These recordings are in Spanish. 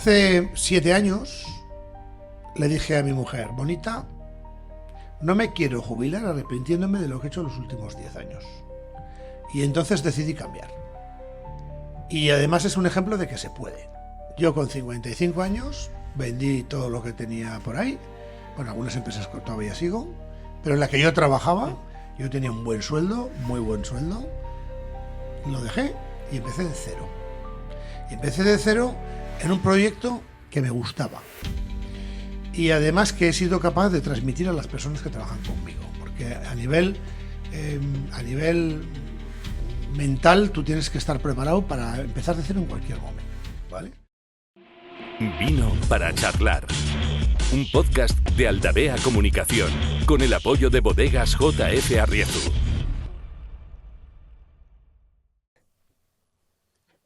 Hace 7 años le dije a mi mujer, bonita, no me quiero jubilar arrepintiéndome de lo que he hecho los últimos 10 años. Y entonces decidí cambiar. Y además es un ejemplo de que se puede. Yo con 55 años vendí todo lo que tenía por ahí. Bueno, algunas empresas que todavía sigo, pero en la que yo trabajaba, yo tenía un buen sueldo, muy buen sueldo. Lo dejé y empecé de cero. Y empecé de cero en un proyecto que me gustaba. Y además que he sido capaz de transmitir a las personas que trabajan conmigo. Porque a nivel mental tú tienes que estar preparado para empezar de cero en cualquier momento, ¿vale? Vino para charlar. Un podcast de Aldavea Comunicación con el apoyo de Bodegas J.F. Arriezu.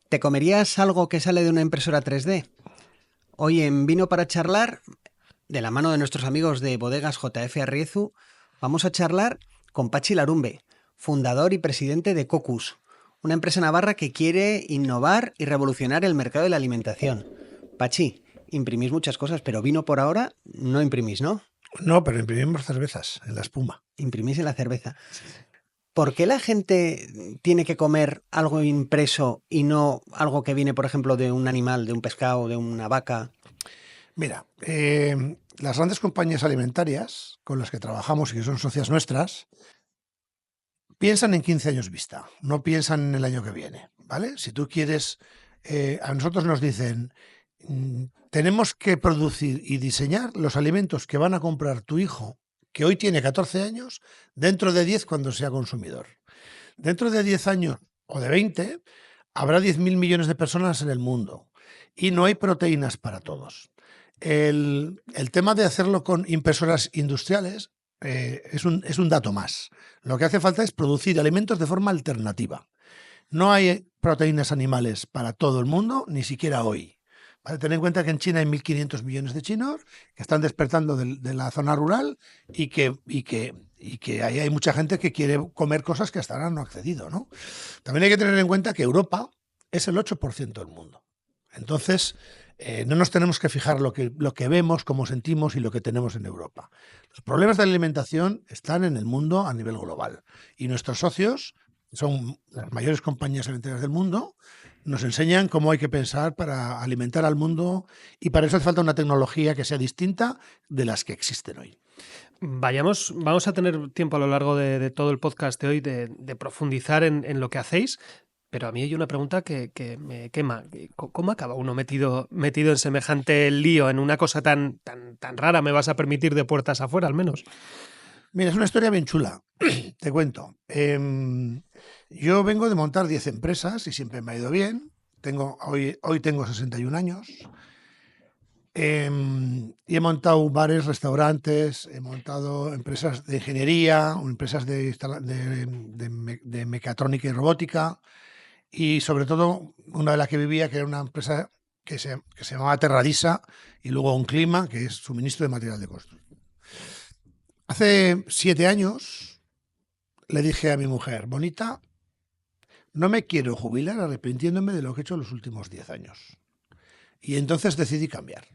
¿Te comerías algo que sale de una impresora 3D? Hoy en Vino para charlar, de la mano de nuestros amigos de Bodegas J.F. Arriezu, vamos a charlar con Patxi Larumbe, fundador y presidente de Cocus, una empresa navarra que quiere innovar y revolucionar el mercado de la alimentación. Patxi, imprimís muchas cosas, pero vino por ahora no imprimís, ¿no? No, pero imprimimos cervezas en la espuma. Imprimís en la cerveza. ¿Por qué la gente tiene que comer algo impreso y no algo que viene, por ejemplo, de un animal, de un pescado, de una vaca? Mira, las grandes compañías alimentarias con las que trabajamos y que son socias nuestras, piensan en 15 años vista, no piensan en el año que viene, ¿vale? Si tú quieres, a nosotros nos dicen, tenemos que producir y diseñar los alimentos que van a comprar tu hijo, que hoy tiene 14 años, dentro de 10 cuando sea consumidor. Dentro de 10 años o de 20, habrá 10.000 millones de personas en el mundo y no hay proteínas para todos. El tema de hacerlo con impresoras industriales es un dato más. Lo que hace falta es producir alimentos de forma alternativa. No hay proteínas animales para todo el mundo, ni siquiera hoy. ¿Vale? Ten en cuenta que en China hay 1.500 millones de chinos que están despertando de la zona rural y que ahí hay mucha gente que quiere comer cosas que hasta ahora no ha accedido, ¿no? También hay que tener en cuenta que Europa es el 8% del mundo. Entonces, no nos tenemos que fijar lo que vemos, cómo sentimos y lo que tenemos en Europa. Los problemas de la alimentación están en el mundo a nivel global. Y nuestros socios son las mayores compañías alimentarias del mundo, nos enseñan cómo hay que pensar para alimentar al mundo y para eso hace falta una tecnología que sea distinta de las que existen hoy. Vamos a tener tiempo a lo largo de todo el podcast de hoy de profundizar en lo que hacéis, pero a mí hay una pregunta que me quema. ¿Cómo acaba uno metido en semejante lío, en una cosa tan rara, me vas a permitir, de puertas afuera al menos? Mira, es una historia bien chula, te cuento. Yo vengo de montar 10 empresas y siempre me ha ido bien. Hoy tengo 61 años. Y he montado bares, restaurantes, he montado empresas de ingeniería, empresas de mecatrónica y robótica y sobre todo una de las que vivía, que era una empresa que se llamaba Terradisa y luego Un Clima, que es suministro de material de construcción. Hace 7 años le dije a mi mujer, bonita, no me quiero jubilar arrepintiéndome de lo que he hecho los últimos 10 años. Y entonces decidí cambiar.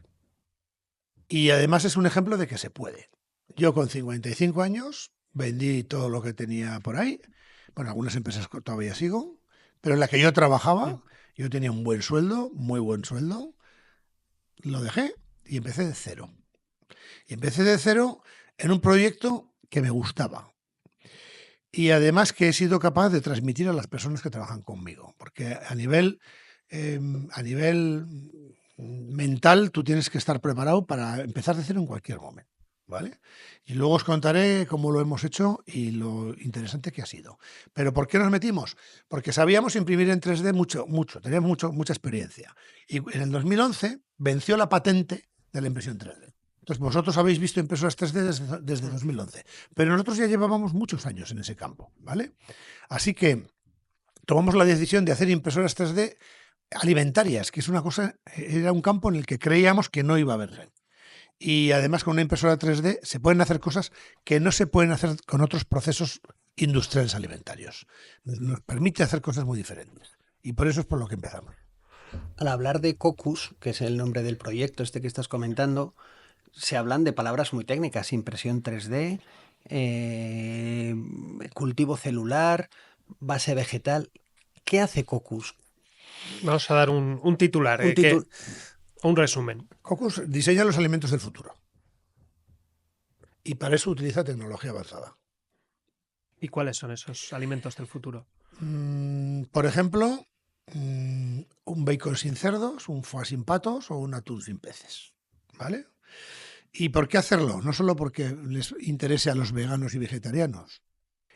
Y además es un ejemplo de que se puede. Yo con 55 años vendí todo lo que tenía por ahí. Bueno, algunas empresas que todavía sigo, pero en la que yo trabajaba, yo tenía un buen sueldo, muy buen sueldo. Lo dejé y empecé de cero. Y empecé de cero en un proyecto que me gustaba. Y además que he sido capaz de transmitir a las personas que trabajan conmigo. Porque a nivel mental tú tienes que estar preparado para empezar de cero en cualquier momento, ¿vale? Y luego os contaré cómo lo hemos hecho y lo interesante que ha sido. ¿Pero por qué nos metimos? Porque sabíamos imprimir en 3D mucho, teníamos mucha experiencia. Y en el 2011 venció la patente de la impresión 3D. Entonces vosotros habéis visto impresoras 3D desde 2011, pero nosotros ya llevábamos muchos años en ese campo, ¿vale? Así que tomamos la decisión de hacer impresoras 3D alimentarias, que es era un campo en el que creíamos que no iba a haber. Y además con una impresora 3D se pueden hacer cosas que no se pueden hacer con otros procesos industriales alimentarios. Nos permite hacer cosas muy diferentes. Y por eso es por lo que empezamos. Al hablar de Cocus, que es el nombre del proyecto este que estás comentando, se hablan de palabras muy técnicas, impresión 3D, cultivo celular, base vegetal. ¿Qué hace Cocus? Vamos a dar un titular, Un título. un resumen. Cocus diseña los alimentos del futuro. Y para eso utiliza tecnología avanzada. ¿Y cuáles son esos alimentos del futuro? Por ejemplo, un bacon sin cerdos, un foie sin patos o un atún sin peces. ¿Vale? ¿Y por qué hacerlo? No solo porque les interese a los veganos y vegetarianos.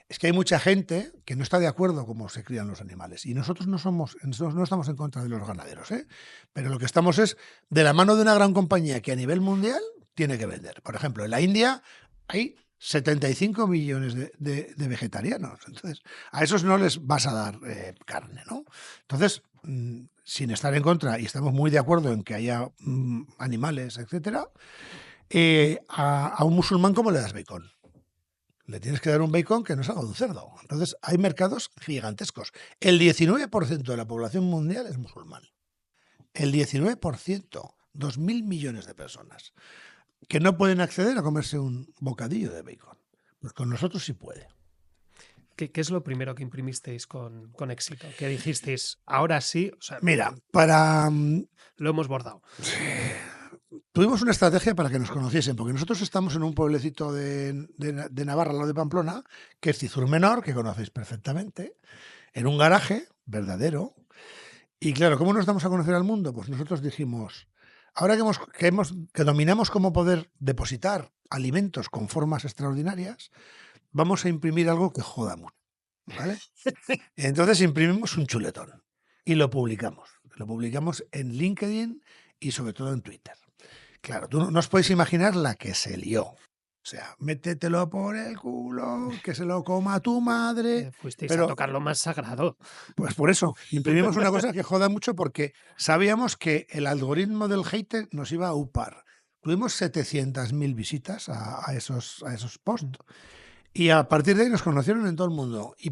Es que hay mucha gente que no está de acuerdo cómo se crían los animales. Y nosotros no estamos en contra de los ganaderos, ¿eh? Pero lo que estamos es de la mano de una gran compañía que a nivel mundial tiene que vender. Por ejemplo, en la India hay 75 millones de vegetarianos. Entonces, a esos no les vas a dar carne, ¿no? Entonces, sin estar en contra, y estamos muy de acuerdo en que haya animales, etcétera, a un musulmán, ¿cómo le das bacon? Le tienes que dar un bacon que no salga de un cerdo. Entonces, hay mercados gigantescos. El 19% de la población mundial es musulmán. El 19%, 2.000 millones de personas, que no pueden acceder a comerse un bocadillo de bacon. Pues con nosotros sí puede. ¿Qué es lo primero que imprimisteis con éxito? ¿Qué dijisteis? Ahora sí, o sea, Mira, lo hemos bordado. tuvimos una estrategia para que nos conociesen, porque nosotros estamos en un pueblecito de Navarra, al lado de Pamplona, que es Cizur Menor, que conocéis perfectamente, en un garaje verdadero. Y claro, ¿cómo nos damos a conocer al mundo? Pues nosotros dijimos, ahora que dominamos cómo poder depositar alimentos con formas extraordinarias, vamos a imprimir algo que joda mucho, ¿vale? Entonces imprimimos un chuletón y lo publicamos. Lo publicamos en LinkedIn y sobre todo en Twitter. Claro, tú no os podéis imaginar la que se lió. O sea, métetelo por el culo, que se lo coma tu madre. Fuisteis a tocar lo más sagrado. Pues por eso, imprimimos una cosa que joda mucho porque sabíamos que el algoritmo del hater nos iba a upar. Tuvimos 700.000 visitas a esos posts. Y a partir de ahí nos conocieron en todo el mundo. Y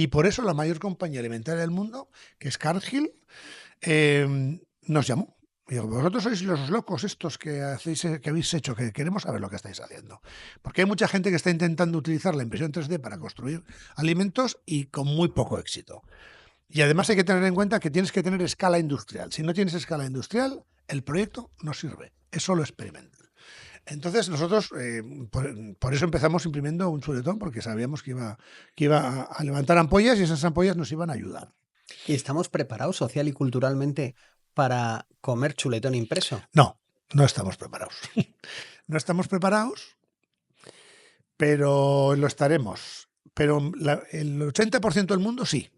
por eso la mayor compañía alimentaria del mundo, que es Cargill, nos llamó. Y digo, vosotros sois los locos estos que habéis hecho, que queremos saber lo que estáis haciendo. Porque hay mucha gente que está intentando utilizar la impresión 3D para construir alimentos y con muy poco éxito. Y además hay que tener en cuenta que tienes que tener escala industrial. Si no tienes escala industrial, el proyecto no sirve. Es solo experimental. Entonces nosotros, por eso empezamos imprimiendo un chuletón, porque sabíamos que iba a levantar ampollas y esas ampollas nos iban a ayudar. ¿Y estamos preparados social y culturalmente para comer chuletón impreso? No estamos preparados. No estamos preparados, pero lo estaremos. Pero el 80% del mundo sí,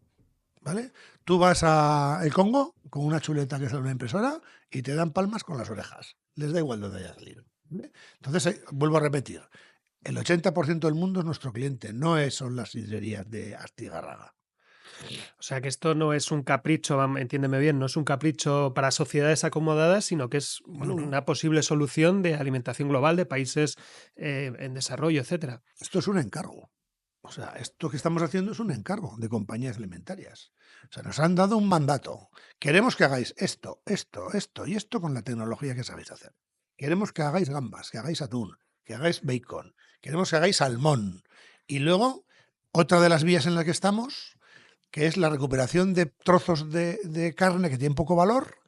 ¿vale? Tú vas al Congo con una chuleta que es una impresora y te dan palmas con las orejas. Les da igual donde haya salido. Entonces, vuelvo a repetir, el 80% del mundo es nuestro cliente, no son las sidrerías de Astigarraga. O sea que esto no es un capricho, entiéndeme bien, no es un capricho para sociedades acomodadas, sino que es una posible solución de alimentación global de países en desarrollo, etcétera. Esto es un encargo. O sea, esto que estamos haciendo es un encargo de compañías alimentarias. O sea, nos han dado un mandato. Queremos que hagáis esto, esto, esto y esto con la tecnología que sabéis hacer. Queremos que hagáis gambas, que hagáis atún, que hagáis bacon. Queremos que hagáis salmón. Y luego, otra de las vías en las que estamos, que es la recuperación de trozos de carne que tienen poco valor.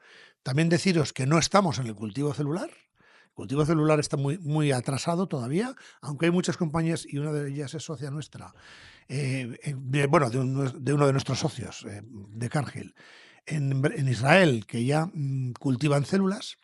También deciros que no estamos en el cultivo celular. El cultivo celular está muy, muy atrasado todavía, aunque hay muchas compañías, y una de ellas es socia nuestra, de uno de nuestros socios, de Cargill, en Israel, que ya cultivan células.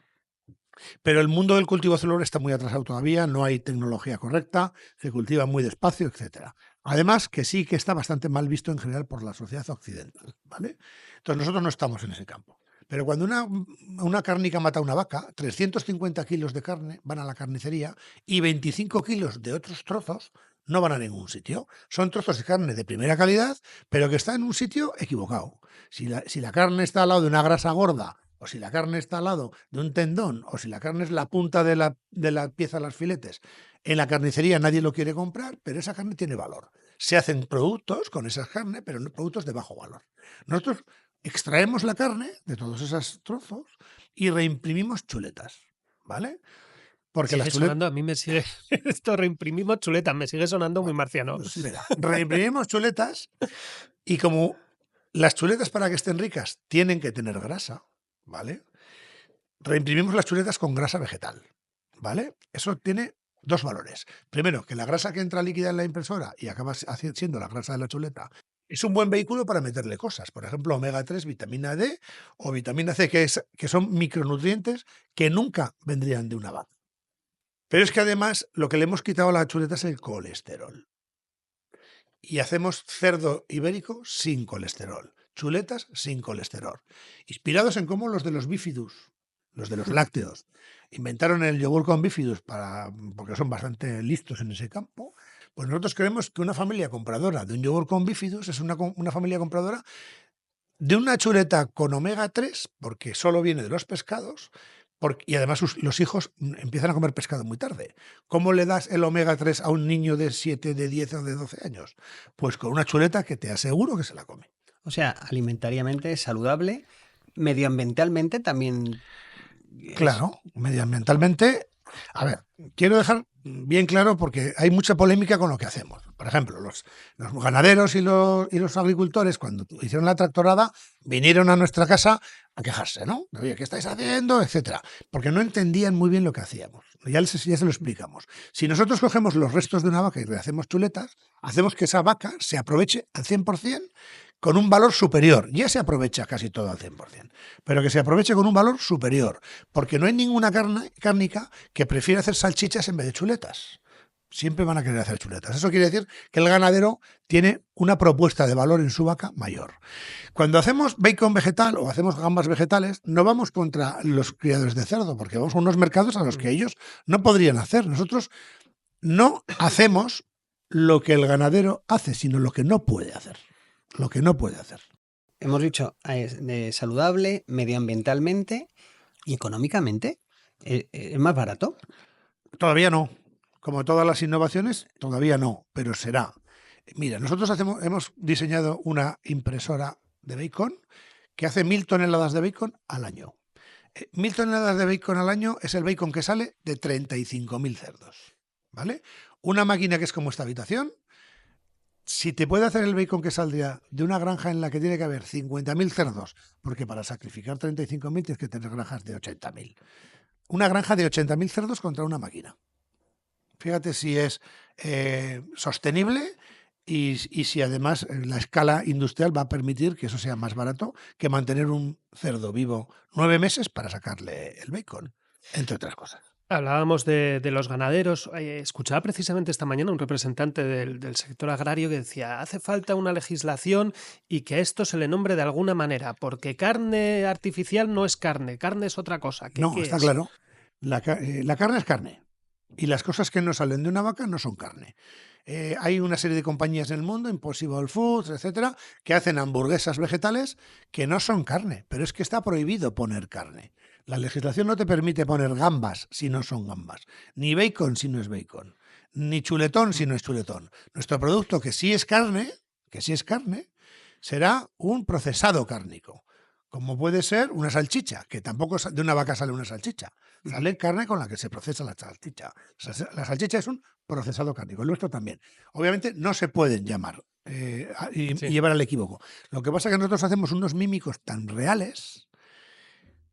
Pero el mundo del cultivo celular está muy atrasado todavía, no hay tecnología correcta, se cultiva muy despacio, etcétera. Además, que sí que está bastante mal visto en general por la sociedad occidental, ¿vale? Entonces nosotros no estamos en ese campo. Pero cuando una cárnica mata a una vaca, 350 kilos de carne van a la carnicería y 25 kilos de otros trozos no van a ningún sitio. Son trozos de carne de primera calidad, pero que están en un sitio equivocado. Si la carne está al lado de una grasa gorda, o si la carne está al lado de un tendón, o si la carne es la punta de la pieza de los filetes, en la carnicería nadie lo quiere comprar, pero esa carne tiene valor. Se hacen productos con esa carne, pero no productos de bajo valor. Nosotros extraemos la carne de todos esos trozos y reimprimimos chuletas, ¿vale? Porque las chuletas... sonando, a mí me sigue... Esto reimprimimos chuletas, me sigue sonando muy marciano. Pues mira, reimprimimos chuletas y como las chuletas para que estén ricas tienen que tener grasa, ¿vale? Reimprimimos las chuletas con grasa vegetal, ¿vale? Eso tiene dos valores. Primero, que la grasa que entra líquida en la impresora y acaba siendo la grasa de la chuleta es un buen vehículo para meterle cosas. Por ejemplo, omega 3, vitamina D o vitamina C, que son micronutrientes que nunca vendrían de una vaca. Pero es que además lo que le hemos quitado a la chuleta es el colesterol. Y hacemos cerdo ibérico sin colesterol, chuletas sin colesterol. Inspirados en cómo los de los bífidus, los de los lácteos, inventaron el yogur con bífidus porque son bastante listos en ese campo, pues nosotros creemos que una familia compradora de un yogur con bífidus es una familia compradora de una chuleta con omega 3, porque solo viene de los pescados, y además los hijos empiezan a comer pescado muy tarde. ¿Cómo le das el omega 3 a un niño de 7, de 10 o de 12 años? Pues con una chuleta que te aseguro que se la come. O sea, alimentariamente saludable, medioambientalmente también... Claro, medioambientalmente... A ver, quiero dejar bien claro porque hay mucha polémica con lo que hacemos. Por ejemplo, los ganaderos y los agricultores, cuando hicieron la tractorada, vinieron a nuestra casa a quejarse, ¿no? Oye, ¿qué estáis haciendo? Etcétera. Porque no entendían muy bien lo que hacíamos. Ya se lo explicamos. Si nosotros cogemos los restos de una vaca y rehacemos chuletas, hacemos que esa vaca se aproveche al 100% con un valor superior. Ya se aprovecha casi todo al 100%, pero que se aproveche con un valor superior, porque no hay ninguna cárnica que prefiera hacer salchichas en vez de chuletas. Siempre van a querer hacer chuletas. Eso quiere decir que el ganadero tiene una propuesta de valor en su vaca mayor. Cuando hacemos bacon vegetal o hacemos gambas vegetales, no vamos contra los criadores de cerdo, porque vamos a unos mercados a los que ellos no podrían hacer. Nosotros no hacemos lo que el ganadero hace, sino lo que no puede hacer. Lo que no puede hacer. Hemos dicho saludable, medioambientalmente y económicamente. ¿Es más barato? Todavía no. Como todas las innovaciones, todavía no, pero será. Mira, nosotros hemos diseñado una impresora de bacon que hace 1.000 toneladas de bacon al año. 1.000 toneladas de bacon al año es el bacon que sale de 35.000 cerdos, ¿vale? Una máquina que es como esta habitación, si te puede hacer el bacon que saldría de una granja en la que tiene que haber 50.000 cerdos, porque para sacrificar 35.000 tienes que tener granjas de 80.000. Una granja de 80.000 cerdos contra una máquina. Fíjate si es sostenible y si además la escala industrial va a permitir que eso sea más barato que mantener un cerdo vivo 9 meses para sacarle el bacon, entre otras cosas. Hablábamos de los ganaderos. Escuchaba precisamente esta mañana un representante del sector agrario que decía: hace falta una legislación y que a esto se le nombre de alguna manera, porque carne artificial no es carne es otra cosa. No, está claro. La carne es carne. Y las cosas que no salen de una vaca no son carne. Hay una serie de compañías en el mundo, Impossible Foods, etcétera, que hacen hamburguesas vegetales que no son carne, pero es que está prohibido poner carne. La legislación no te permite poner gambas si no son gambas, ni bacon si no es bacon, ni chuletón si no es chuletón. Nuestro producto, que sí es carne, será un procesado cárnico. Como puede ser una salchicha, que tampoco de una vaca sale una salchicha. Sale carne con la que se procesa la salchicha. La salchicha es un procesado cárnico, el nuestro también. Obviamente no se pueden llamar y llevar al equívoco. Lo que pasa es que nosotros hacemos unos mímicos tan reales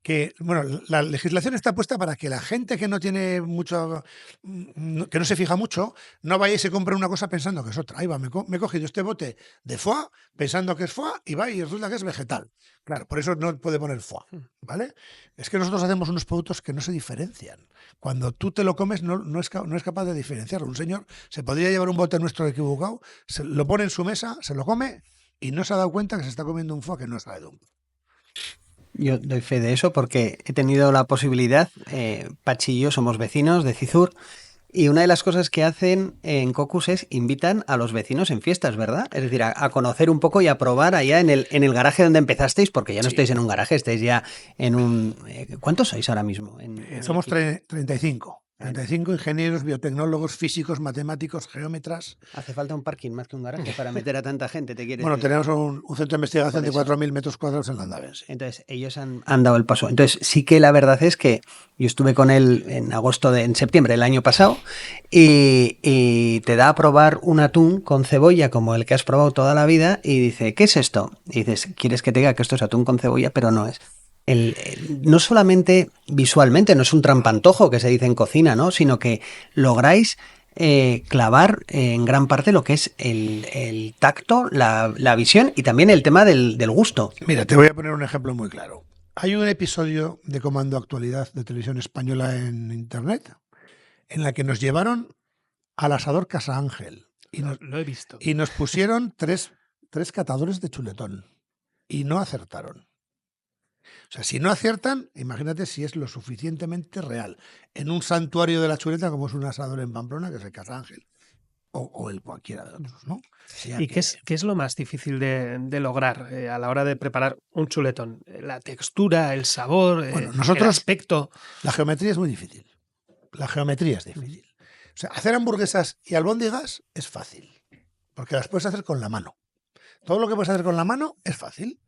que, bueno, la legislación está puesta para que la gente que no tiene mucho, que no se fija mucho, no vaya y se compre una cosa pensando que es otra. Ahí va, me he cogido este bote de foie pensando que es foie y va y resulta que es vegetal. Claro, por eso no puede poner foie, ¿vale? Es que nosotros hacemos unos productos que no se diferencian. Cuando tú te lo comes no es capaz de diferenciarlo. Un señor se podría llevar un bote nuestro equivocado, se lo pone en su mesa, se lo come y no se ha dado cuenta que se está comiendo un foie que no sale de un... Yo doy fe de eso porque he tenido la posibilidad, Pachi y yo somos vecinos de Cizur, y una de las cosas que hacen en Cocus es invitan a los vecinos en fiestas, ¿verdad? Es decir, a conocer un poco y a probar allá en el garaje donde empezasteis, porque ya no estáis en un garaje, estáis ya en un... ¿Cuántos sois ahora mismo? Somos 35. 35 ingenieros, biotecnólogos, físicos, matemáticos, geómetras. Hace falta un parking más que un garaje para meter a tanta gente, ¿te quieres Bueno, decir? tenemos un centro de investigación de Por eso. 4.000 metros cuadrados en Landaven. Sí. Entonces, ellos han dado el paso. Entonces, sí que la verdad es que yo estuve con él en septiembre del año pasado y te da a probar un atún con cebolla como el que has probado toda la vida y dice, ¿qué es esto? Y dices, ¿quieres que te diga que esto es atún con cebolla? Pero no es. No solamente visualmente, no es un trampantojo que se dice en cocina, ¿no? Sino que lográis clavar en gran parte lo que es el tacto, la visión y también el tema del gusto. Mira, te voy a poner un ejemplo muy claro. Hay un episodio de Comando Actualidad de Televisión Española en Internet en la que nos llevaron al asador Casa Ángel y Lo he visto. y nos pusieron tres catadores de chuletón y no acertaron. O sea, si no aciertan, imagínate si es lo suficientemente real. En un santuario de la chuleta, como es un asador en Pamplona, que es el Casa Ángel, o el cualquiera de otros, ¿no? O sea ¿Y que- qué es lo más difícil de lograr a la hora de preparar un chuletón? La textura, el sabor, Bueno, el nosotros- aspecto. La geometría es muy difícil. La geometría es difícil. O sea, hacer hamburguesas y albóndigas es fácil, porque las puedes hacer con la mano. Todo lo que puedes hacer con la mano es fácil.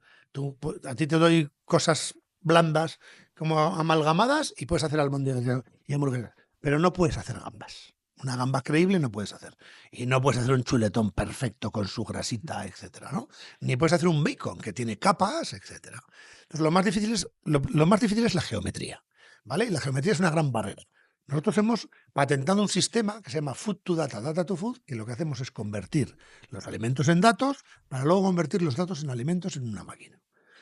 A ti te doy cosas blandas como amalgamadas y puedes hacer albóndigas y hamburguesas, pero no puedes hacer gambas. Una gamba creíble no puedes hacer. Y no puedes hacer un chuletón perfecto con su grasita, etcétera, ¿no? Ni puedes hacer un bacon que tiene capas, etcétera. Entonces, lo más difícil es la geometría, ¿vale? Y la geometría es una gran barrera. Nosotros hemos patentado un sistema que se llama Food to Data, Data to Food, y lo que hacemos es convertir los alimentos en datos para luego convertir los datos en alimentos en una máquina.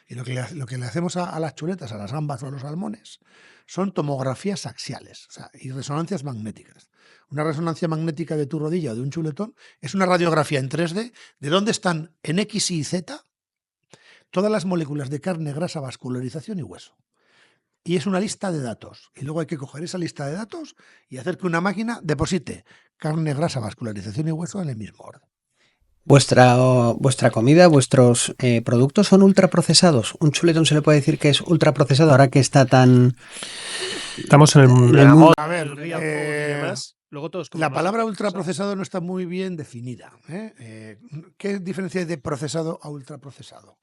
Y lo que le hacemos a las chuletas, a las gambas o a los salmones, son tomografías axiales, o sea, y resonancias magnéticas. Una resonancia magnética de tu rodilla o de un chuletón es una radiografía en 3D de dónde están en X y Z todas las moléculas de carne, grasa, vascularización y hueso. Y es una lista de datos. Y luego hay que coger esa lista de datos y hacer que una máquina deposite carne, grasa, vascularización y hueso en el mismo orden. Vuestra comida, vuestros productos son ultraprocesados. Un chuletón se le puede decir que es ultraprocesado ahora que está tan... Estamos en el la mundo- moda, A ver, el real food y demás. Luego todos La comemos palabra ultraprocesado. ultraprocesado no está muy bien definida. ¿Qué diferencia hay de procesado a ultraprocesado?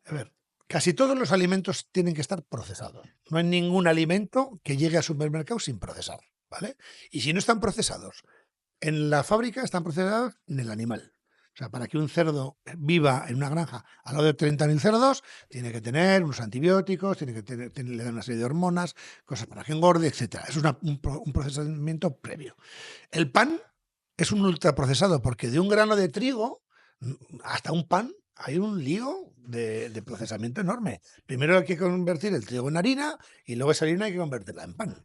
A ver, casi todos los alimentos tienen que estar procesados. No hay ningún alimento que llegue al supermercado sin procesar, ¿vale? Y si no están procesados en la fábrica, están procesados en el animal. O sea, para que un cerdo viva en una granja al lado de 30.000 cerdos, tiene que tener unos antibióticos, le dan una serie de hormonas, cosas para que engorde, etc. Es un procesamiento previo. El pan es un ultraprocesado porque de un grano de trigo hasta un pan hay un lío de procesamiento enorme. Primero hay que convertir el trigo en harina y luego esa harina hay que convertirla en pan.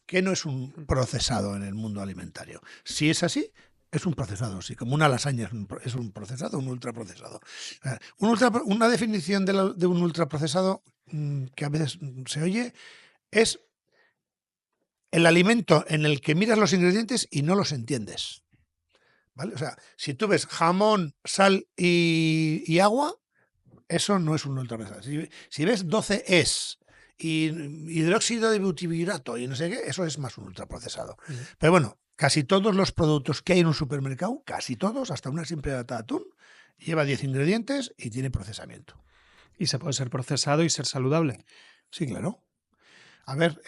¿Qué no es un procesado en el mundo alimentario? Si es así, es un procesado, sí, como una lasaña es un procesado, un ultraprocesado. Una definición de un ultraprocesado que a veces se oye es el alimento en el que miras los ingredientes y no los entiendes. ¿Vale? O sea, si tú ves jamón, sal y agua, eso no es un ultraprocesado. Si ves 12 Es y hidróxido de butirato y no sé qué, eso es más un ultraprocesado. Pero bueno, casi todos los productos que hay en un supermercado, casi todos, hasta una simple lata de atún, lleva 10 ingredientes y tiene procesamiento. Y se puede ser procesado y ser saludable. Sí, claro. A ver,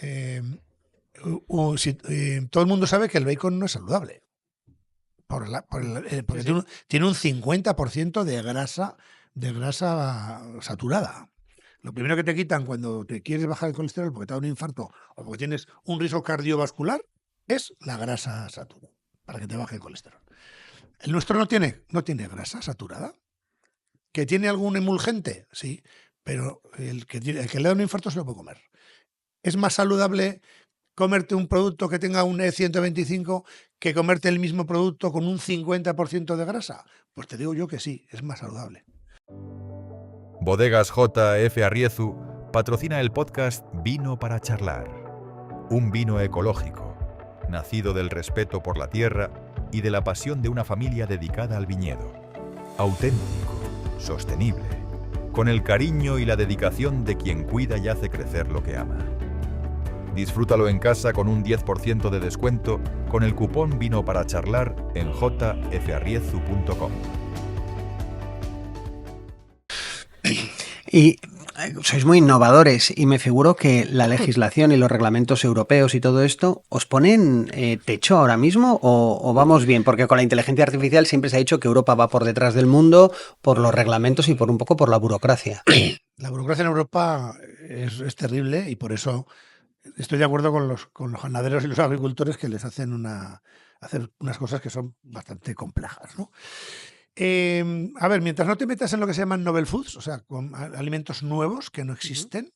todo el mundo sabe que el bacon no es saludable. Porque Sí. tiene un 50% de grasa saturada. Lo primero que te quitan cuando te quieres bajar el colesterol porque te da un infarto o porque tienes un riesgo cardiovascular es la grasa saturada, para que te baje el colesterol. El nuestro no tiene grasa saturada. ¿Que tiene algún emulgente? Sí, pero el que le da un infarto se lo puede comer. ¿Es más saludable comerte un producto que tenga un E125 que comerte el mismo producto con un 50% de grasa? Pues te digo yo que sí, es más saludable. Bodegas J.F. Arriezu patrocina el podcast Vino para charlar. Un vino ecológico, nacido del respeto por la tierra y de la pasión de una familia dedicada al viñedo. Auténtico, sostenible, con el cariño y la dedicación de quien cuida y hace crecer lo que ama. Disfrútalo en casa con un 10% de descuento con el cupón Vino para Charlar en jfarriezu.com. Y sois muy innovadores y me figuro que la legislación y los reglamentos europeos y todo esto, ¿os ponen techo ahora mismo o vamos bien? Porque con la inteligencia artificial siempre se ha dicho que Europa va por detrás del mundo por los reglamentos y por un poco por la burocracia. La burocracia en Europa es terrible y por eso estoy de acuerdo con los ganaderos y los agricultores que les hacen hacer unas cosas que son bastante complejas, ¿no? A ver, mientras no te metas en lo que se llaman novel foods, o sea, con alimentos nuevos que no existen,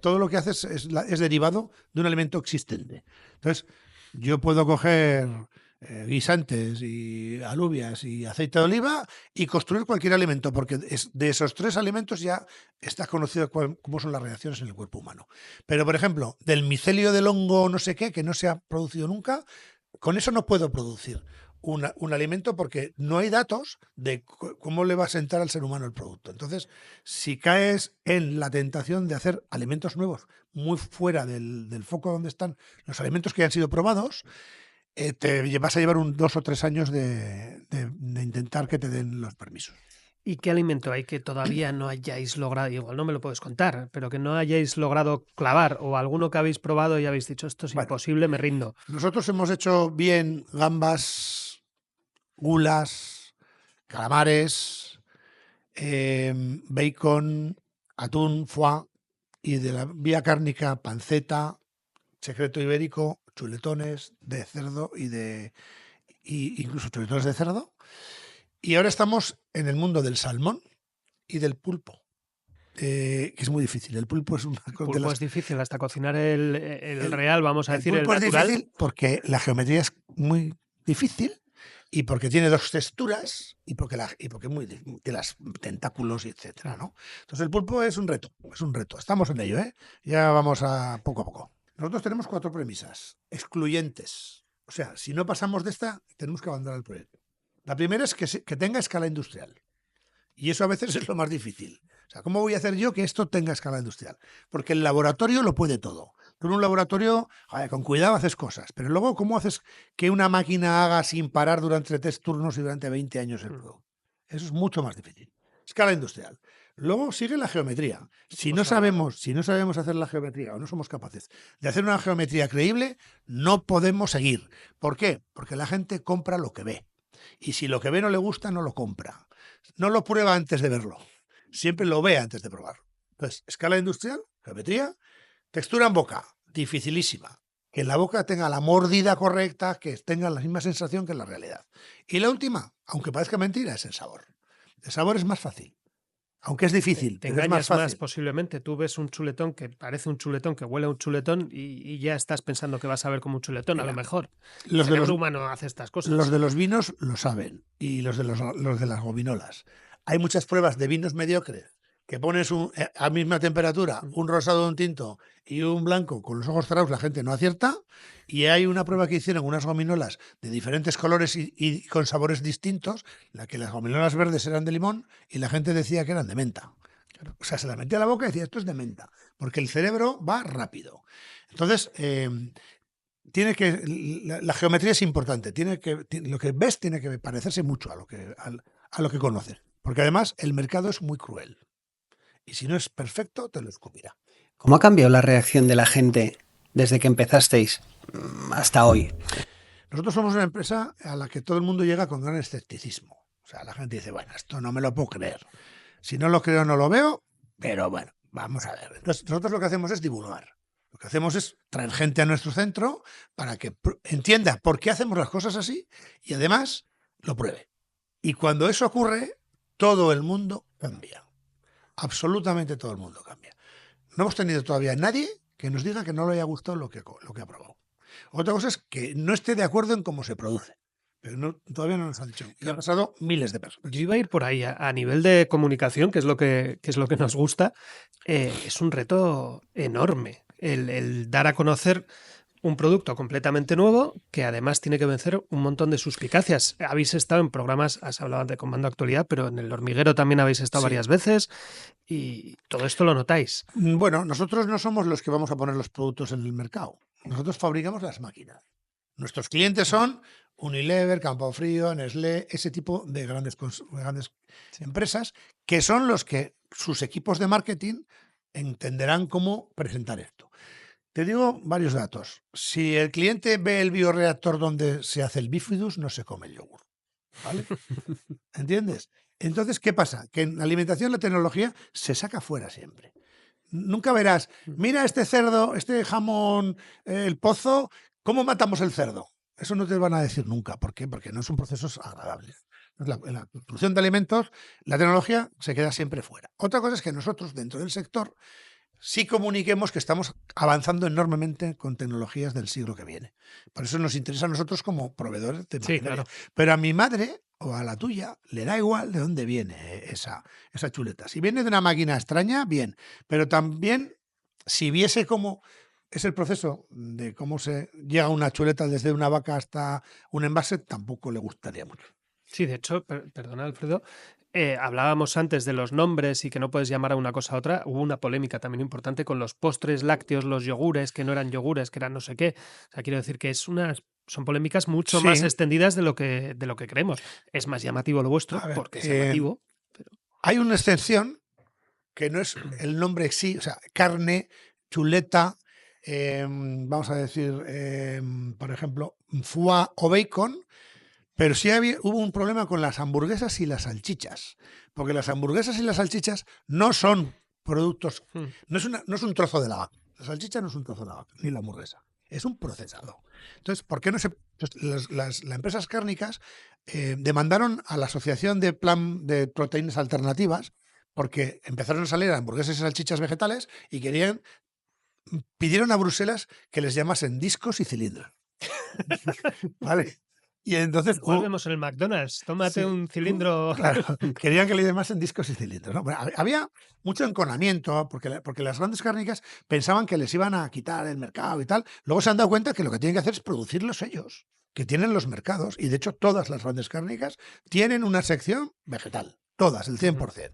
todo lo que haces es derivado de un alimento existente. Entonces, yo puedo coger guisantes y alubias y aceite de oliva y construir cualquier alimento, porque de esos 3 alimentos ya está conocido cómo son las reacciones en el cuerpo humano. Pero, por ejemplo, del micelio del hongo no sé qué, que no se ha producido nunca, con eso no puedo producir un alimento porque no hay datos de cómo le va a sentar al ser humano el producto. Entonces, si caes en la tentación de hacer alimentos nuevos muy fuera del foco donde están los alimentos que ya han sido probados, te vas a llevar 2 o 3 años de intentar que te den los permisos. ¿Y qué alimento hay que todavía no hayáis logrado? Igual no me lo puedes contar, pero que no hayáis logrado clavar, o alguno que habéis probado y habéis dicho esto es imposible, me rindo. Nosotros hemos hecho bien gambas, gulas, calamares, bacon, atún, foie, y de la vía cárnica, panceta, secreto ibérico, chuletones de cerdo y incluso chuletones de cerdo. Y ahora estamos en el mundo del salmón y del pulpo, que es muy difícil. El pulpo es una cosa. El pulpo es difícil, hasta cocinar el real, vamos a decir, el pulpo natural. Es difícil porque la geometría es muy difícil y porque tiene 2 texturas y porque es muy de las tentáculos y etcétera, ¿no? Entonces el pulpo es un reto, Estamos en ello, ¿eh? Ya vamos a poco. Nosotros tenemos 4 premisas excluyentes. O sea, si no pasamos de esta, tenemos que abandonar el proyecto. La primera es que tenga escala industrial. Y eso a veces es lo más difícil. O sea, ¿cómo voy a hacer yo que esto tenga escala industrial? Porque el laboratorio lo puede todo. Tú en un laboratorio, con cuidado haces cosas, pero luego, ¿cómo haces que una máquina haga sin parar durante 3 turnos y durante 20 años el producto? Eso es mucho más difícil. Escala industrial. Luego sigue la geometría. Si no sabemos hacer la geometría o no somos capaces de hacer una geometría creíble, no podemos seguir. ¿Por qué? Porque la gente compra lo que ve. Y si lo que ve no le gusta, no lo compra. No lo prueba antes de verlo. Siempre lo ve antes de probarlo. Entonces, escala industrial, geometría, textura en boca, dificilísima. Que en la boca tenga la mordida correcta, que tenga la misma sensación que en la realidad. Y la última, aunque parezca mentira, es el sabor. El sabor es más fácil. Aunque es difícil, te pero engañas es más fácil. más posiblemente. Tú ves un chuletón que parece un chuletón, que huele a un chuletón y ya estás pensando que vas a ver como un chuletón. Mira, a lo mejor. El cerebro humano hace estas cosas. Los de los vinos lo saben y los de las gominolas. Hay muchas pruebas de vinos mediocres que pones a misma temperatura un rosado de un tinto y un blanco con los ojos cerrados, la gente no acierta. Y hay una prueba que hicieron unas gominolas de diferentes colores y con sabores distintos, la que las gominolas verdes eran de limón y la gente decía que eran de menta. O sea, se la metía a la boca y decía, esto es de menta, porque el cerebro va rápido. Entonces, la geometría es importante. Lo que ves tiene que parecerse mucho a lo que conoces. Porque además el mercado es muy cruel. Y si no es perfecto, te lo escupirá. ¿Cómo ha cambiado la reacción de la gente desde que empezasteis hasta hoy? Nosotros somos una empresa a la que todo el mundo llega con gran escepticismo. O sea, la gente dice, bueno, esto no me lo puedo creer. Si no lo creo, no lo veo, pero bueno, vamos a ver. Entonces, nosotros lo que hacemos es divulgar. Lo que hacemos es traer gente a nuestro centro para que entienda por qué hacemos las cosas así y además lo pruebe. Y cuando eso ocurre, todo el mundo cambia. Absolutamente todo el mundo cambia. No hemos tenido todavía nadie que nos diga que no le haya gustado lo que ha probado. Otra cosa es que no esté de acuerdo en cómo se produce. Pero todavía no nos han dicho. Y han pasado miles de personas. Yo iba a ir por ahí. A nivel de comunicación, que es lo que nos gusta, es un reto enorme el dar a conocer un producto completamente nuevo que además tiene que vencer un montón de suspicacias. Habéis estado en programas, has hablado de Comando Actualidad, pero en El Hormiguero también habéis estado varias veces y todo esto lo notáis. Bueno, nosotros no somos los que vamos a poner los productos en el mercado. Nosotros fabricamos las máquinas. Nuestros clientes son Unilever, Campofrío, Nestlé, ese tipo de grandes empresas que son los que sus equipos de marketing entenderán cómo presentar esto. Te digo varios datos. Si el cliente ve el bioreactor donde se hace el bifidus, no se come el yogur. ¿Vale? ¿Entiendes? Entonces, ¿qué pasa? Que en alimentación la tecnología se saca fuera siempre. Nunca verás, mira este cerdo, este jamón, el pozo, ¿cómo matamos el cerdo? Eso no te van a decir nunca. ¿Por qué? Porque no son procesos agradables. En la producción de alimentos, la tecnología se queda siempre fuera. Otra cosa es que nosotros, dentro del sector, sí comuniquemos que estamos avanzando enormemente con tecnologías del siglo que viene. Por eso nos interesa a nosotros como proveedores de maquinaria. Claro. Pero a mi madre o a la tuya le da igual de dónde viene esa chuleta. Si viene de una máquina extraña, bien. Pero también, si viese cómo es el proceso de cómo se llega una chuleta desde una vaca hasta un envase, tampoco le gustaría mucho. Sí, de hecho, perdona Alfredo, hablábamos antes de los nombres y que no puedes llamar a una cosa a otra. Hubo una polémica también importante con los postres lácteos, los yogures, que no eran yogures, que eran no sé qué. O sea, quiero decir que son polémicas mucho más extendidas de lo que creemos. Es más llamativo lo vuestro, porque es llamativo. Pero... Hay una excepción que no es el nombre en sí, o sea, carne, chuleta, vamos a decir, por ejemplo, foie o bacon. Pero sí hubo un problema con las hamburguesas y las salchichas, porque las hamburguesas y las salchichas no son productos, no es un trozo de la vaca. La salchicha no es un trozo de la vaca, ni la hamburguesa, es un procesado. Entonces, ¿por qué no se...? Las empresas cárnicas demandaron a la Asociación de Plan de Proteínas Alternativas porque empezaron a salir hamburguesas y salchichas vegetales y pidieron a Bruselas que les llamasen discos y cilindros. ¿Vale? Y entonces igual vemos en el McDonald's, tómate un cilindro. Claro, querían que le llamasen discos y cilindros, ¿no? Bueno, había mucho enconamiento porque las grandes cárnicas pensaban que les iban a quitar el mercado y tal. Luego se han dado cuenta que lo que tienen que hacer es producirlos ellos, que tienen los mercados. Y de hecho todas las grandes cárnicas tienen una sección vegetal, todas, el 100%.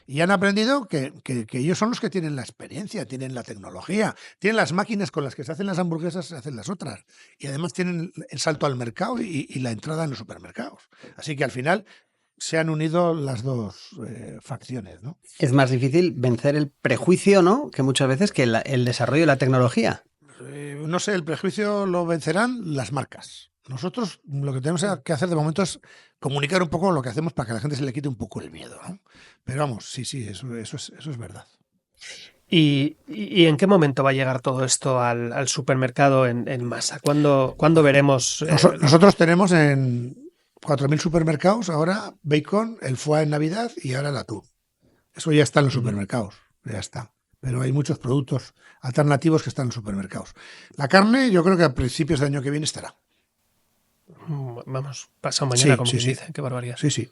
Y han aprendido que ellos son los que tienen la experiencia, tienen la tecnología, tienen las máquinas con las que se hacen las hamburguesas, se hacen las otras. Y además tienen el salto al mercado y la entrada en los supermercados. Así que al final se han unido las dos facciones, ¿no? Es más difícil vencer el prejuicio, ¿no?, que muchas veces que el desarrollo de la tecnología. No sé, el prejuicio lo vencerán las marcas. Nosotros lo que tenemos que hacer de momento es comunicar un poco lo que hacemos para que a la gente se le quite un poco el miedo, ¿no? Pero vamos, sí, eso es verdad. ¿Y en qué momento va a llegar todo esto al supermercado en masa? ¿Cuándo veremos? Nosotros tenemos en 4.000 supermercados ahora bacon, el foie en Navidad y ahora el atún. Eso ya está en los supermercados, ya está. Pero hay muchos productos alternativos que están en los supermercados. La carne yo creo que a principios del año que viene estará. Vamos, pasado mañana, como quien dice. Qué barbaridad. Sí.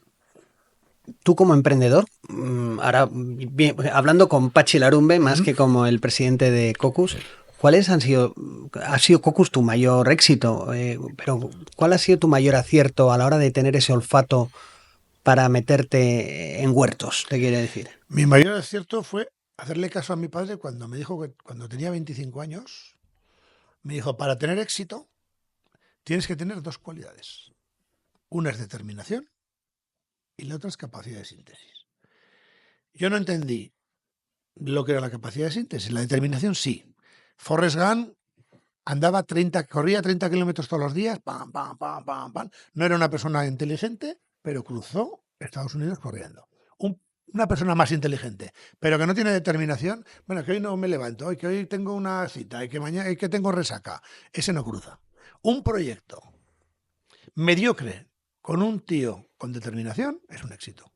Tú como emprendedor, ahora hablando con Patxi Larumbe, más que como el presidente de Cocus, ha sido Cocus tu mayor éxito? Pero ¿cuál ha sido tu mayor acierto a la hora de tener ese olfato para meterte en huertos, te quiere decir? Mi mayor acierto fue hacerle caso a mi padre cuando me dijo que cuando tenía 25 años, me dijo, para tener éxito tienes que tener dos cualidades. Una es determinación y la otra es capacidad de síntesis. Yo no entendí lo que era la capacidad de síntesis. La determinación sí. Forrest Gump corría 30 kilómetros todos los días, pam, pam, pam, pam, pam. No era una persona inteligente, pero cruzó Estados Unidos corriendo. Una persona más inteligente, pero que no tiene determinación, bueno, que hoy no me levanto, que hoy tengo una cita, y que mañana que tengo resaca, ese no cruza. Un proyecto mediocre con un tío con determinación es un éxito.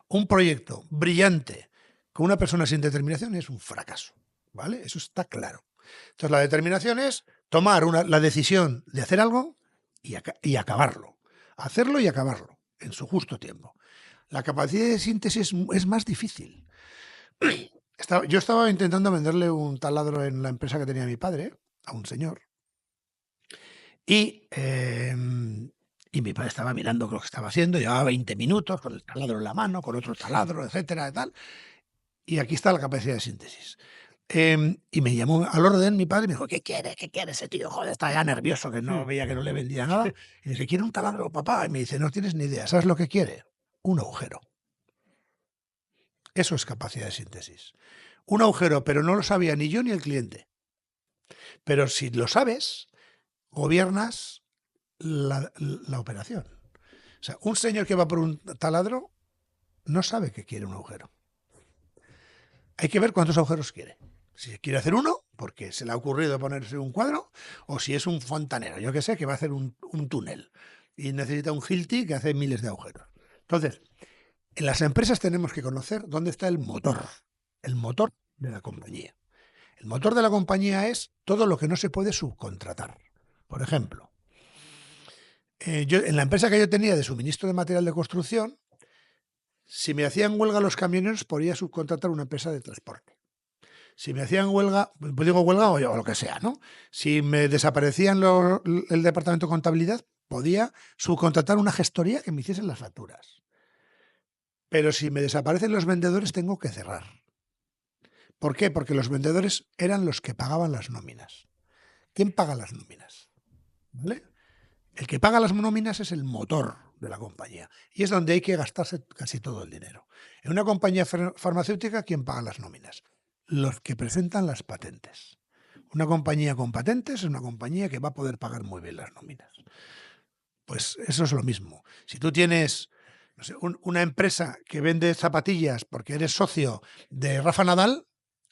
Un proyecto brillante con una persona sin determinación es un fracaso, ¿vale? Eso está claro. Entonces la determinación es tomar la decisión de hacer algo y acabarlo. Hacerlo y acabarlo en su justo tiempo. La capacidad de síntesis es más difícil. Yo estaba intentando venderle un taladro en la empresa que tenía mi padre a un señor Y mi padre estaba mirando lo que estaba haciendo, llevaba 20 minutos con el taladro en la mano, con otro taladro, etcétera, y tal. Y aquí está la capacidad de síntesis. Y me llamó al orden mi padre y me dijo, ¿qué quiere? ¿Qué quiere ese tío? Joder, está ya nervioso, que no veía que no le vendía nada. Y dice, ¿quiere un taladro, papá? Y me dice, no tienes ni idea. ¿Sabes lo que quiere? Un agujero. Eso es capacidad de síntesis. Un agujero, pero no lo sabía ni yo ni el cliente. Pero si lo sabes, gobiernas la operación. O sea, un señor que va por un taladro no sabe que quiere un agujero. Hay que ver cuántos agujeros quiere. Si quiere hacer uno, porque se le ha ocurrido ponerse un cuadro, o si es un fontanero, yo que sé, que va a hacer un túnel y necesita un Hilti que hace miles de agujeros. Entonces, en las empresas tenemos que conocer dónde está el motor de la compañía. El motor de la compañía es todo lo que no se puede subcontratar. Por ejemplo, yo en la empresa que yo tenía de suministro de material de construcción, si me hacían huelga los camioneros, podía subcontratar una empresa de transporte. Si me hacían huelga, pues digo huelga o lo que sea, ¿no? Si me desaparecían el departamento de contabilidad, podía subcontratar una gestoría que me hiciesen las facturas. Pero si me desaparecen los vendedores, tengo que cerrar. ¿Por qué? Porque los vendedores eran los que pagaban las nóminas. ¿Quién paga las nóminas? ¿Vale? El que paga las nóminas es el motor de la compañía y es donde hay que gastarse casi todo el dinero. En una compañía farmacéutica, ¿quién paga las nóminas? Los que presentan las patentes. Una compañía con patentes es una compañía que va a poder pagar muy bien las nóminas. Pues eso es lo mismo. Si tú tienes, no sé, una empresa que vende zapatillas porque eres socio de Rafa Nadal,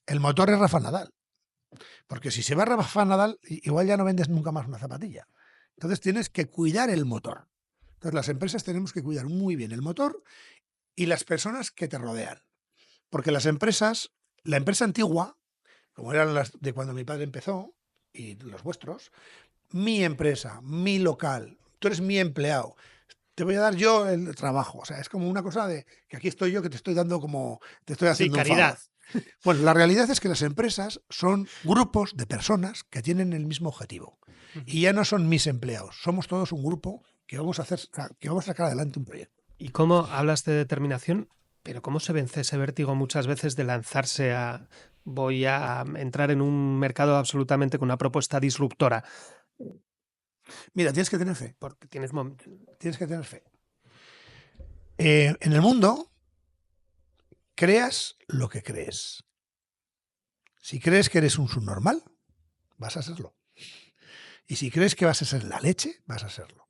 el motor es Rafa Nadal. Porque si se va Rafa Nadal, igual ya no vendes nunca más una zapatilla. Entonces tienes que cuidar el motor. Entonces las empresas tenemos que cuidar muy bien el motor y las personas que te rodean. Porque las empresas, la empresa antigua, como eran las de cuando mi padre empezó, y los vuestros, mi empresa, mi local, tú eres mi empleado, te voy a dar yo el trabajo. O sea, es como una cosa de que aquí estoy yo que te estoy dando como, te estoy haciendo un caridad. favor. Bueno, la realidad es que las empresas son grupos de personas que tienen el mismo objetivo. Y ya no son mis empleados, somos todos un grupo que vamos a sacar adelante un proyecto. ¿Y cómo hablas de determinación? Pero ¿cómo se vence ese vértigo muchas veces de lanzarse a voy a entrar en un mercado absolutamente con una propuesta disruptora? Mira, tienes que tener fe. Porque tienes que tener fe. En el mundo, creas lo que crees. Si crees que eres un subnormal, vas a serlo. Y si crees que vas a ser la leche, vas a serlo.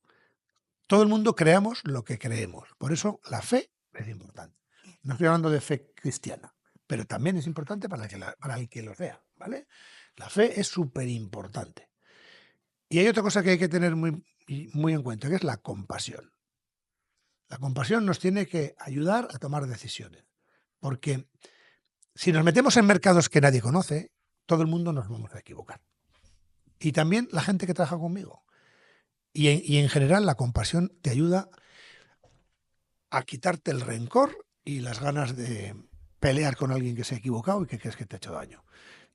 Todo el mundo creamos lo que creemos. Por eso la fe es importante. No estoy hablando de fe cristiana, pero también es importante para el que lo sea, ¿vale? La fe es súper importante. Y hay otra cosa que hay que tener muy, muy en cuenta, que es la compasión. La compasión nos tiene que ayudar a tomar decisiones. Porque si nos metemos en mercados que nadie conoce, todo el mundo nos vamos a equivocar. Y también la gente que trabaja conmigo. Y en general la compasión te ayuda a quitarte el rencor y las ganas de pelear con alguien que se ha equivocado y que crees que te ha hecho daño.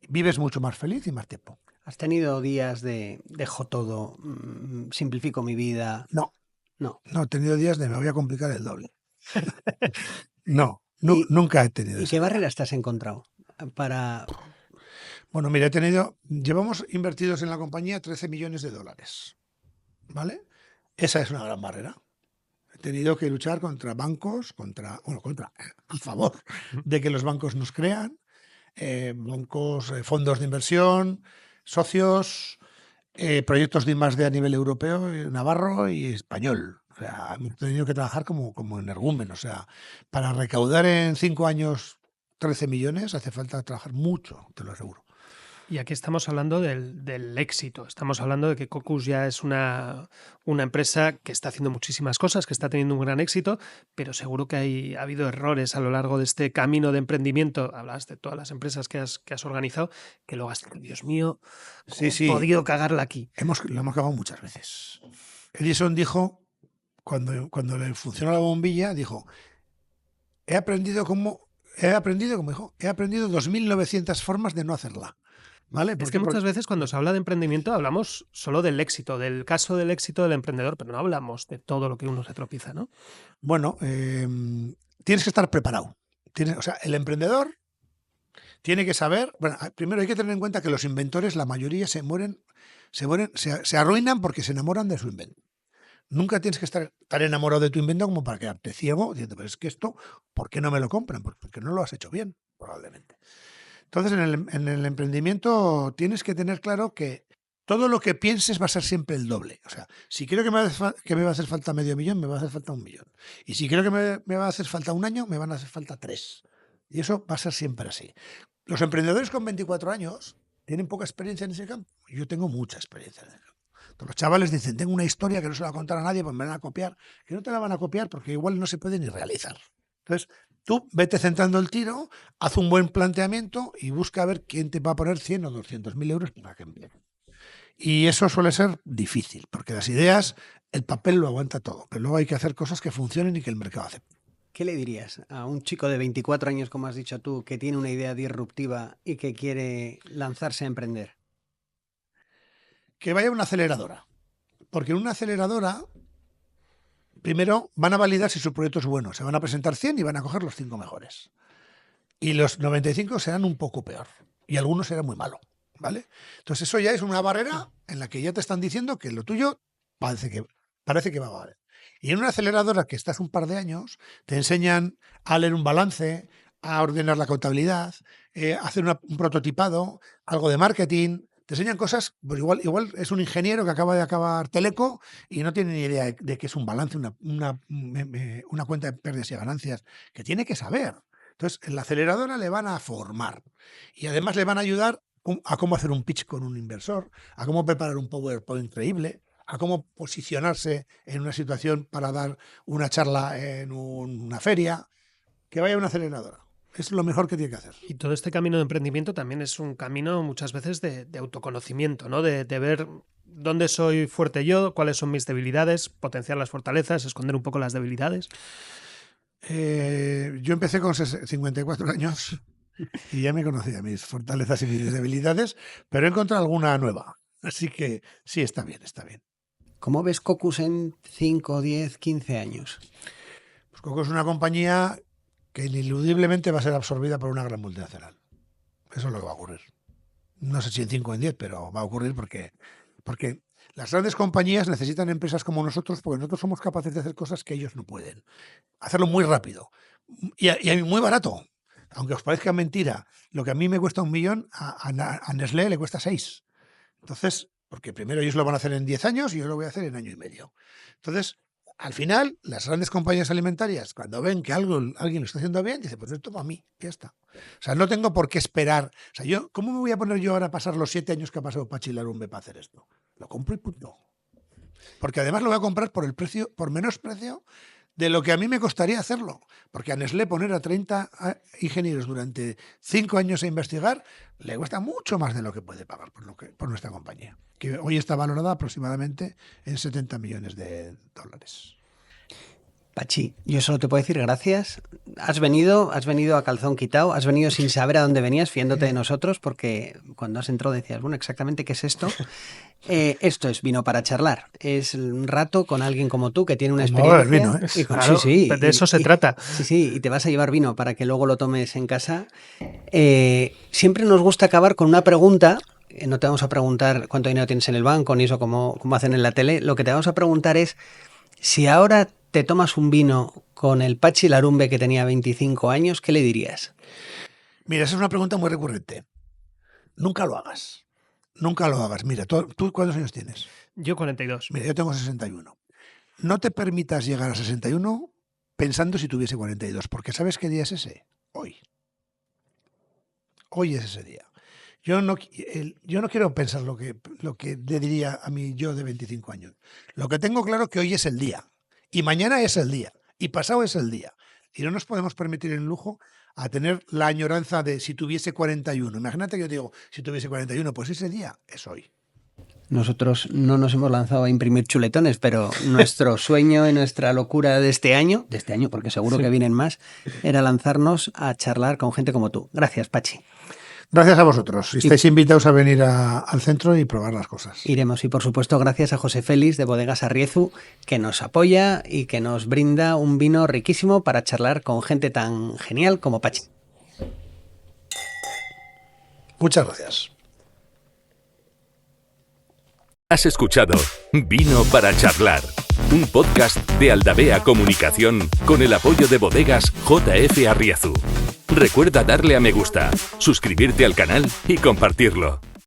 Vives mucho más feliz y más tiempo. ¿Has tenido días de dejo todo, simplifico mi vida? No. No. No, he tenido días de me voy a complicar el doble. Nunca he tenido ¿Y eso. qué barreras te has encontrado para...? Bueno, mira, llevamos invertidos en la compañía 13 millones de dólares. ¿Vale? Esa es una gran barrera. He tenido que luchar contra bancos, a favor de que los bancos nos crean, bancos, fondos de inversión, socios, proyectos de I+D a nivel europeo, navarro y español. O sea, hemos tenido que trabajar como energúmeno. O sea, para recaudar en 5 años 13 millones hace falta trabajar mucho, te lo aseguro. Y aquí estamos hablando del éxito. Estamos hablando de que Cocus ya es una empresa que está haciendo muchísimas cosas, que está teniendo un gran éxito, pero seguro que ha habido errores a lo largo de este camino de emprendimiento. Hablas de todas las empresas que has organizado, que luego has dicho, Dios mío, Sí. he podido cagarla aquí. Lo hemos cagado muchas veces. Edison dijo, cuando le funcionó la bombilla, dijo, he aprendido 2.900 formas de no hacerla. ¿Vale? Es que muchas veces cuando se habla de emprendimiento hablamos solo del éxito, del caso del éxito del emprendedor, pero no hablamos de todo lo que uno se tropieza, ¿no? Bueno, tienes que estar preparado. O sea, el emprendedor tiene que saber. Bueno, primero hay que tener en cuenta que los inventores, la mayoría se arruinan porque se enamoran de su invento. Nunca tienes que estar tan enamorado de tu invento como para quedarte ciego diciendo, pero es que esto, ¿por qué no me lo compran? Porque no lo has hecho bien, probablemente. Entonces, en el emprendimiento tienes que tener claro que todo lo que pienses va a ser siempre el doble. O sea, si creo que me va a hacer falta medio millón, me va a hacer falta 1 millón. Y si creo que me va a hacer falta 1 año, me van a hacer falta 3. Y eso va a ser siempre así. Los emprendedores con 24 años tienen poca experiencia en ese campo. Yo tengo mucha experiencia en ese campo. Entonces, los chavales dicen, tengo una historia que no se la va a contar a nadie, pues me van a copiar. Que no te la van a copiar porque igual no se puede ni realizar. Entonces, tú vete centrando el tiro, haz un buen planteamiento y busca a ver quién te va a poner 100 o 200.000 euros para que empiece. Y eso suele ser difícil, porque las ideas, el papel lo aguanta todo, pero luego hay que hacer cosas que funcionen y que el mercado acepte. ¿Qué le dirías a un chico de 24 años, como has dicho tú, que tiene una idea disruptiva y que quiere lanzarse a emprender? Que vaya a una aceleradora, porque en una aceleradora primero van a validar si su proyecto es bueno, se van a presentar 100 y van a coger los 5 mejores. Y los 95 serán un poco peor y algunos serán muy malos. ¿Vale? Entonces eso ya es una barrera en la que ya te están diciendo que lo tuyo parece que va a valer. Y en una aceleradora que estás un par de años, te enseñan a leer un balance, a ordenar la contabilidad, a hacer un prototipado, algo de marketing. Te enseñan cosas, pues igual es un ingeniero que acaba de acabar Teleco y no tiene ni idea de qué es un balance, una cuenta de pérdidas y ganancias, que tiene que saber. Entonces, en la aceleradora le van a formar y además le van a ayudar a cómo hacer un pitch con un inversor, a cómo preparar un PowerPoint creíble, a cómo posicionarse en una situación para dar una charla en una feria, que vaya a una aceleradora. Es lo mejor que tiene que hacer. Y todo este camino de emprendimiento también es un camino muchas veces de autoconocimiento, ¿no? De ver dónde soy fuerte yo, cuáles son mis debilidades, potenciar las fortalezas, esconder un poco las debilidades. Yo empecé con 54 años y ya me conocía mis fortalezas y mis debilidades, pero he encontrado alguna nueva. Así que sí, está bien, está bien. ¿Cómo ves Cocus en 5, 10, 15 años? Pues Cocus es una compañía que ineludiblemente va a ser absorbida por una gran multinacional. Eso es lo que va a ocurrir. No sé si en 5 o en 10, pero va a ocurrir porque las grandes compañías necesitan empresas como nosotros porque nosotros somos capaces de hacer cosas que ellos no pueden. Hacerlo muy rápido y muy barato. Aunque os parezca mentira, lo que a mí me cuesta 1 millón, a Nestlé le cuesta 6. Entonces, porque primero ellos lo van a hacer en 10 años y yo lo voy a hacer en 1 año y medio. Entonces, al final, las grandes compañías alimentarias, cuando ven que alguien lo está haciendo bien, dicen, pues esto para mí, ya está. O sea, no tengo por qué esperar. O sea, ¿cómo me voy a poner yo ahora a pasar los 7 años que ha pasado Patxi Larumbe para hacer esto? Lo compro y punto. Porque además lo voy a comprar por menos precio de lo que a mí me costaría hacerlo. Porque a Nestlé poner a 30 ingenieros durante 5 años a investigar le cuesta mucho más de lo que puede pagar por nuestra compañía, que hoy está valorada aproximadamente en 70 millones de dólares. Patxi, yo solo te puedo decir gracias. Has venido a calzón quitado, has venido sin saber a dónde venías, fiándote de nosotros, porque cuando has entrado decías, bueno, exactamente qué es esto. Esto es Vino para charlar. Es un rato con alguien como tú que tiene una experiencia. Vino, ¿eh? Claro, sí, de eso se trata. Sí, y te vas a llevar vino para que luego lo tomes en casa. Siempre nos gusta acabar con una pregunta. No te vamos a preguntar cuánto dinero tienes en el banco, ni eso como hacen en la tele. Lo que te vamos a preguntar es si ahora te tomas un vino con el Patxi Larumbe que tenía 25 años, ¿qué le dirías? Mira, esa es una pregunta muy recurrente. Nunca lo hagas. Nunca lo hagas. Mira, ¿tú cuántos años tienes? Yo 42. Mira, yo tengo 61. No te permitas llegar a 61 pensando si tuviese 42, porque ¿sabes qué día es ese? Hoy. Hoy es ese día. Yo no quiero pensar lo que le diría a mi yo de 25 años. Lo que tengo claro es que hoy es el día. Y mañana es el día. Y pasado es el día. Y no nos podemos permitir el lujo a tener la añoranza de si tuviese 41. Imagínate que yo digo, si tuviese 41, pues ese día es hoy. Nosotros no nos hemos lanzado a imprimir chuletones, pero nuestro sueño y nuestra locura de este año, porque seguro que vienen más, era lanzarnos a charlar con gente como tú. Gracias, Patxi. Gracias a vosotros. Estáis invitados a venir al centro y probar las cosas. Iremos, y por supuesto gracias a José Félix de Bodegas Arriezu, que nos apoya y que nos brinda un vino riquísimo para charlar con gente tan genial como Pachi. Muchas gracias. Has escuchado Vino para charlar, un podcast de Aldabea Comunicación con el apoyo de Bodegas JF Arriezu. Recuerda darle a me gusta, suscribirte al canal y compartirlo.